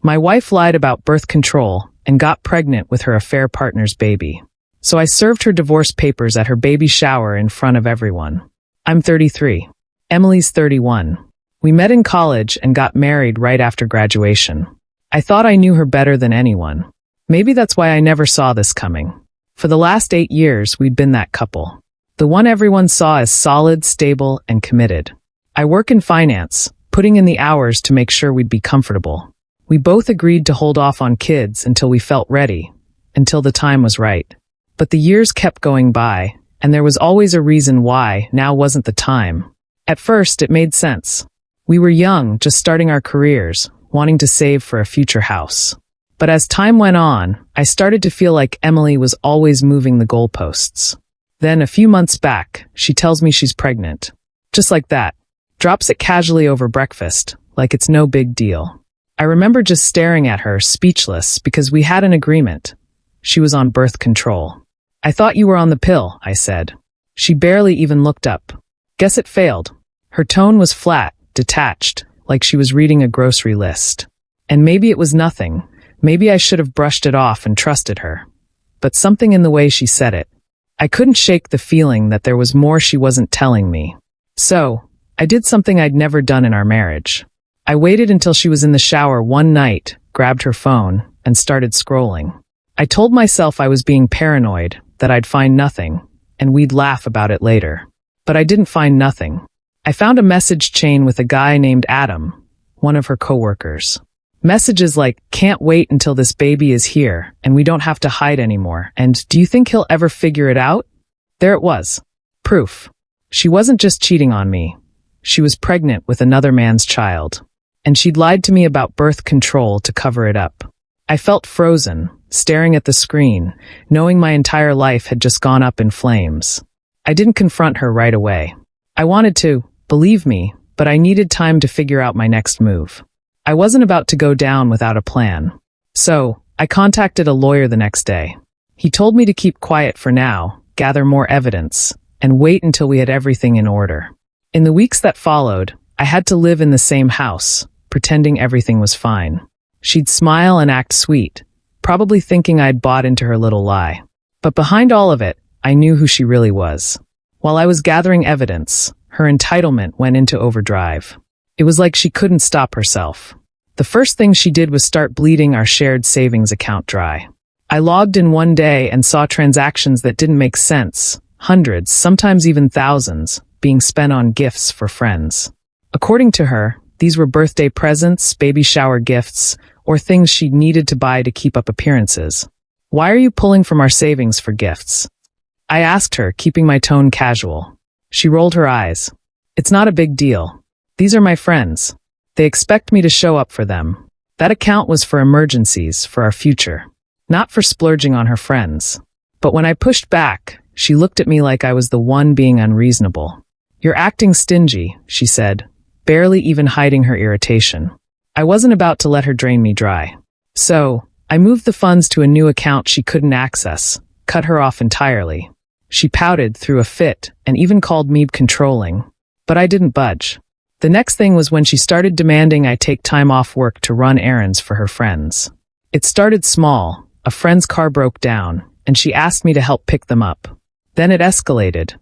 My wife lied about birth control and got pregnant with her affair partner's baby. So I served her divorce papers at her baby shower in front of everyone. I'm 33. Emily's 31. We met in college and got married right after graduation. I thought I knew her better than anyone. Maybe that's why I never saw this coming. For the last 8 years, we'd been that couple. The one everyone saw as solid, stable, and committed. I work in finance, putting in the hours to make sure we'd be comfortable. We both agreed to hold off on kids until we felt ready, until the time was right. But the years kept going by, and there was always a reason why now wasn't the time. At first, it made sense. We were young, just starting our careers, wanting to save for a future house. But as time went on, I started to feel like Emily was always moving the goalposts. Then, a few months back, she tells me she's pregnant. Just like that. Drops it casually over breakfast, like it's no big deal. I remember just staring at her, speechless, because we had an agreement. She was on birth control. I thought you were on the pill, I said. She barely even looked up. Guess it failed. Her tone was flat, detached, like she was reading a grocery list. And maybe it was nothing. Maybe I should have brushed it off and trusted her. But something in the way she said it. I couldn't shake the feeling that there was more she wasn't telling me. So, I did something I'd never done in our marriage. I waited until she was in the shower one night, grabbed her phone, and started scrolling. I told myself I was being paranoid, that I'd find nothing, and we'd laugh about it later. But I didn't find nothing. I found a message chain with a guy named Adam, one of her coworkers. Messages like, "Can't wait until this baby is here, and we don't have to hide anymore, and do you think he'll ever figure it out?" There it was. Proof. She wasn't just cheating on me. She was pregnant with another man's child. And she'd lied to me about birth control to cover it up. I felt frozen, staring at the screen, knowing my entire life had just gone up in flames. I didn't confront her right away. I wanted to, believe me, but I needed time to figure out my next move. I wasn't about to go down without a plan. So, I contacted a lawyer the next day. He told me to keep quiet for now, gather more evidence, and wait until we had everything in order. In the weeks that followed, I had to live in the same house, pretending everything was fine. She'd smile and act sweet, probably thinking I'd bought into her little lie. But behind all of it, I knew who she really was. While I was gathering evidence, her entitlement went into overdrive. It was like she couldn't stop herself. The first thing she did was start bleeding our shared savings account dry. I logged in one day and saw transactions that didn't make sense, hundreds, sometimes even thousands, being spent on gifts for friends. According to her, these were birthday presents, baby shower gifts, or things she needed to buy to keep up appearances. "Why are you pulling from our savings for gifts?" I asked her, keeping my tone casual. She rolled her eyes. "It's not a big deal. These are my friends. They expect me to show up for them. That account was for emergencies, for our future, not for splurging on her friends." But when I pushed back, she looked at me like I was the one being unreasonable. "You're acting stingy," she said, barely even hiding her irritation. I wasn't about to let her drain me dry. So, I moved the funds to a new account she couldn't access, cut her off entirely. She pouted, threw a fit, and even called me controlling. But I didn't budge. The next thing was when she started demanding I take time off work to run errands for her friends. It started small. A friend's car broke down, and she asked me to help pick them up. Then it escalated.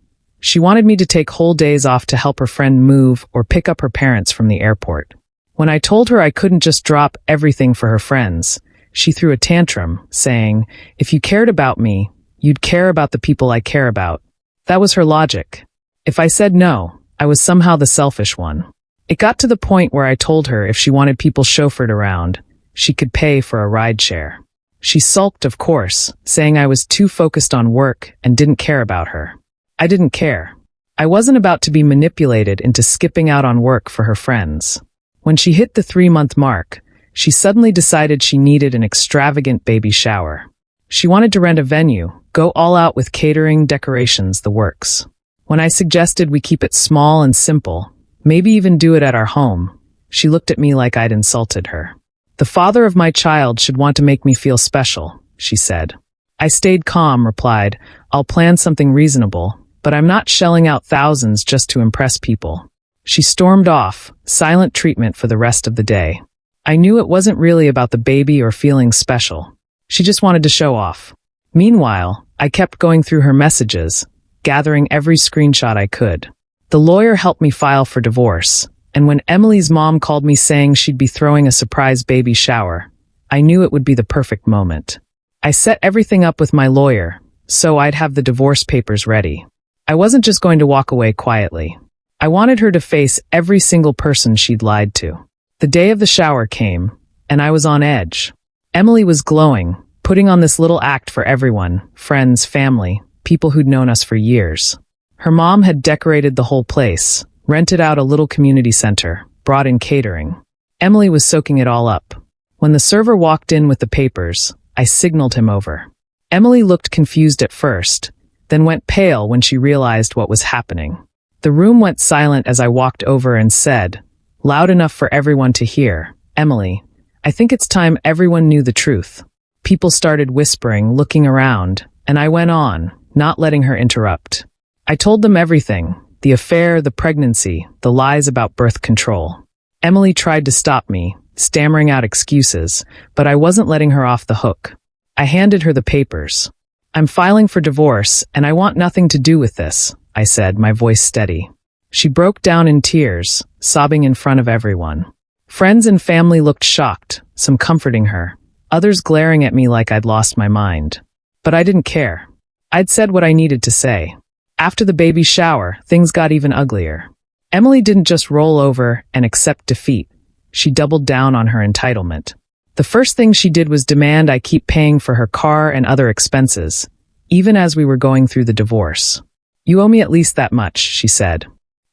She wanted me to take whole days off to help her friend move or pick up her parents from the airport. When I told her I couldn't just drop everything for her friends, she threw a tantrum, saying, "If you cared about me, you'd care about the people I care about." That was her logic. If I said no, I was somehow the selfish one. It got to the point where I told her if she wanted people chauffeured around, she could pay for a rideshare. She sulked, of course, saying I was too focused on work and didn't care about her. I didn't care. I wasn't about to be manipulated into skipping out on work for her friends. When she hit the 3-month mark, she suddenly decided she needed an extravagant baby shower. She wanted to rent a venue, go all out with catering, decorations, the works. When I suggested we keep it small and simple, maybe even do it at our home, she looked at me like I'd insulted her. "The father of my child should want to make me feel special," she said. I stayed calm, replied, "I'll plan something reasonable, but I'm not shelling out thousands just to impress people." She stormed off, silent treatment for the rest of the day. I knew it wasn't really about the baby or feeling special. She just wanted to show off. Meanwhile, I kept going through her messages, gathering every screenshot I could. The lawyer helped me file for divorce, and when Emily's mom called me saying she'd be throwing a surprise baby shower, I knew it would be the perfect moment. I set everything up with my lawyer, so I'd have the divorce papers ready. I wasn't just going to walk away quietly. I wanted her to face every single person she'd lied to. The day of the shower came, and I was on edge. Emily was glowing, putting on this little act for everyone, friends, family, people who'd known us for years. Her mom had decorated the whole place, rented out a little community center, brought in catering. Emily was soaking it all up. When the server walked in with the papers, I signaled him over. Emily looked confused at first, then went pale when she realized what was happening. The room went silent as I walked over and said, loud enough for everyone to hear, "Emily, I think it's time everyone knew the truth." People started whispering, looking around, and I went on, not letting her interrupt. I told them everything, the affair, the pregnancy, the lies about birth control. Emily tried to stop me, stammering out excuses, but I wasn't letting her off the hook. I handed her the papers. "I'm filing for divorce, and I want nothing to do with this," I said, my voice steady. She broke down in tears, sobbing in front of everyone. Friends and family looked shocked, some comforting her, others glaring at me like I'd lost my mind. But I didn't care. I'd said what I needed to say. After the baby shower, things got even uglier. Emily didn't just roll over and accept defeat. She doubled down on her entitlement. The first thing she did was demand I keep paying for her car and other expenses, even as we were going through the divorce. "You owe me at least that much," she said.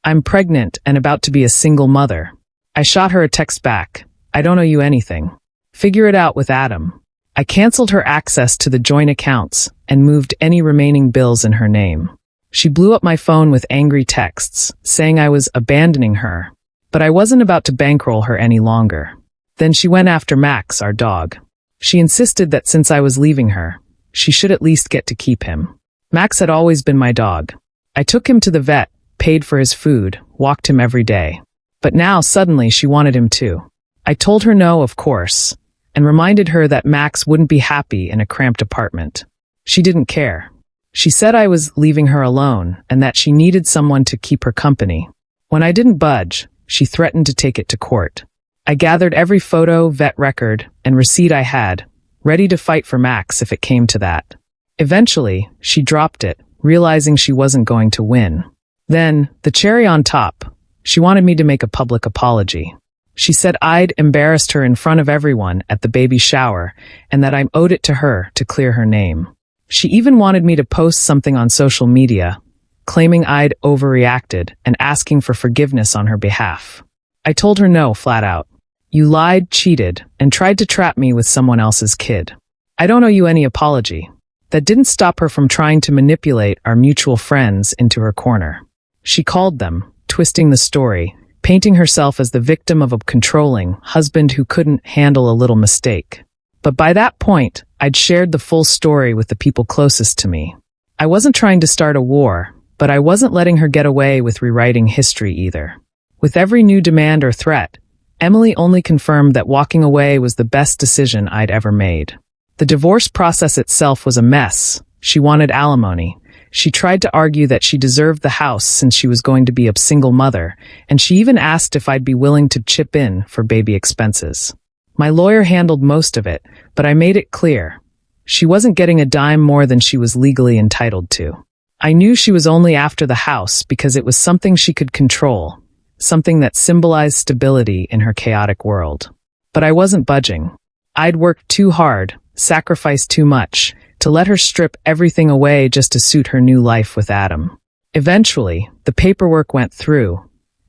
"I'm pregnant and about to be a single mother." I shot her a text back. "I don't owe you anything. Figure it out with Adam." I canceled her access to the joint accounts and moved any remaining bills in her name. She blew up my phone with angry texts, saying I was abandoning her, but I wasn't about to bankroll her any longer. Then she went after Max, our dog. She insisted that since I was leaving her, she should at least get to keep him. Max had always been my dog. I took him to the vet, paid for his food, walked him every day. But now, suddenly, she wanted him too. I told her no, of course, and reminded her that Max wouldn't be happy in a cramped apartment. She didn't care. She said I was leaving her alone and that she needed someone to keep her company. When I didn't budge, she threatened to take it to court. I gathered every photo, vet record, and receipt I had, ready to fight for Max if it came to that. Eventually, she dropped it, realizing she wasn't going to win. Then, the cherry on top, she wanted me to make a public apology. She said I'd embarrassed her in front of everyone at the baby shower and that I owed it to her to clear her name. She even wanted me to post something on social media, claiming I'd overreacted and asking for forgiveness on her behalf. I told her no, flat out. "You lied, cheated, and tried to trap me with someone else's kid. I don't owe you any apology." That didn't stop her from trying to manipulate our mutual friends into her corner. She called them, twisting the story, painting herself as the victim of a controlling husband who couldn't handle a little mistake. But by that point, I'd shared the full story with the people closest to me. I wasn't trying to start a war, but I wasn't letting her get away with rewriting history either. With every new demand or threat, Emily only confirmed that walking away was the best decision I'd ever made. The divorce process itself was a mess. She wanted alimony. She tried to argue that she deserved the house since she was going to be a single mother, and she even asked if I'd be willing to chip in for baby expenses. My lawyer handled most of it, but I made it clear. She wasn't getting a dime more than she was legally entitled to. I knew she was only after the house because it was something she could control, something that symbolized stability in her chaotic world. But I wasn't budging. I'd worked too hard, sacrificed too much, to let her strip everything away just to suit her new life with Adam. Eventually, the paperwork went through,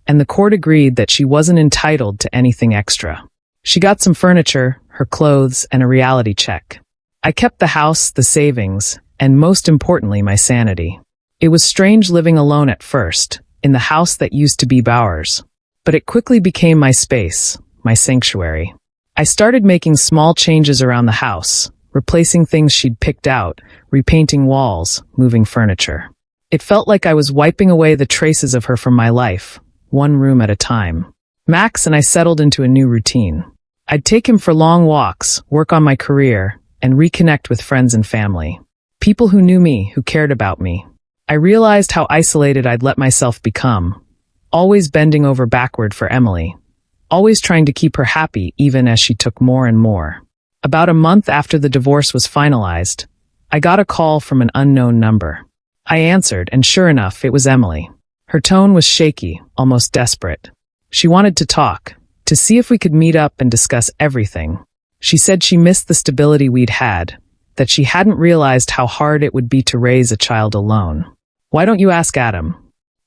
and the court agreed that she wasn't entitled to anything extra. She got some furniture, her clothes, and a reality check. I kept the house, the savings, and most importantly, my sanity. It was strange living alone at first, in the house that used to be Bowers. But it quickly became my space, my sanctuary. I started making small changes around the house, replacing things she'd picked out, repainting walls, moving furniture. It felt like I was wiping away the traces of her from my life, one room at a time. Max and I settled into a new routine. I'd take him for long walks, work on my career, and reconnect with friends and family. People who knew me, who cared about me. I realized how isolated I'd let myself become, always bending over backward for Emily, always trying to keep her happy even as she took more and more. About a month after the divorce was finalized, I got a call from an unknown number. I answered, and sure enough, it was Emily. Her tone was shaky, almost desperate. She wanted to talk, to see if we could meet up and discuss everything. She said she missed the stability we'd had, that she hadn't realized how hard it would be to raise a child alone. "Why don't you ask Adam?"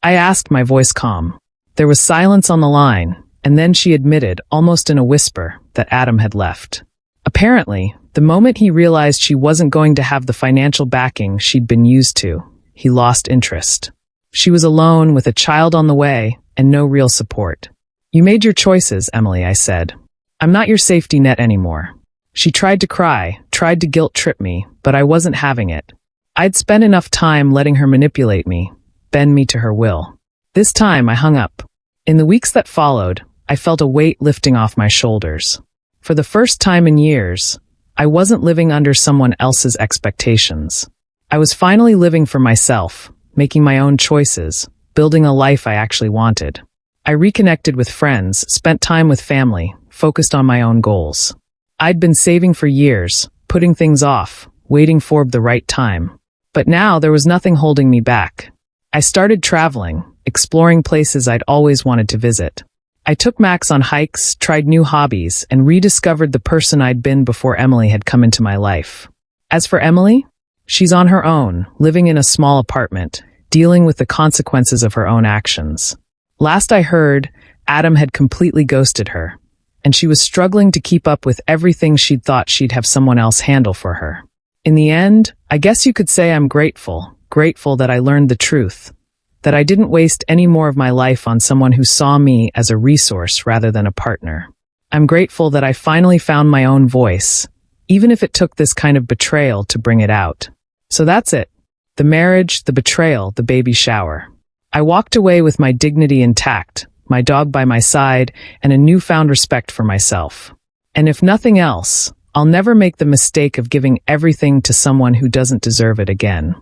I asked, my voice calm. There was silence on the line, and then she admitted, almost in a whisper, that Adam had left. Apparently, the moment he realized she wasn't going to have the financial backing she'd been used to, he lost interest. She was alone with a child on the way and no real support. "You made your choices, Emily," I said. "I'm not your safety net anymore." She tried to cry, tried to guilt-trip me, but I wasn't having it. I'd spent enough time letting her manipulate me, bend me to her will. This time, I hung up. In the weeks that followed, I felt a weight lifting off my shoulders. For the first time in years, I wasn't living under someone else's expectations. I was finally living for myself, making my own choices, building a life I actually wanted. I reconnected with friends, spent time with family, focused on my own goals. I'd been saving for years, putting things off, waiting for the right time. But now there was nothing holding me back. I started traveling, exploring places I'd always wanted to visit. I took Max on hikes, tried new hobbies, and rediscovered the person I'd been before Emily had come into my life. As for Emily, she's on her own, living in a small apartment, dealing with the consequences of her own actions. Last I heard, Adam had completely ghosted her, and she was struggling to keep up with everything she'd thought she'd have someone else handle for her. In the end, I guess you could say I'm grateful that I learned the truth, that I didn't waste any more of my life on someone who saw me as a resource rather than a partner. I'm grateful that I finally found my own voice, even if it took this kind of betrayal to bring it out. So that's it. The marriage, the betrayal, the baby shower. I walked away with my dignity intact, my dog by my side, and a newfound respect for myself. And if nothing else, I'll never make the mistake of giving everything to someone who doesn't deserve it again.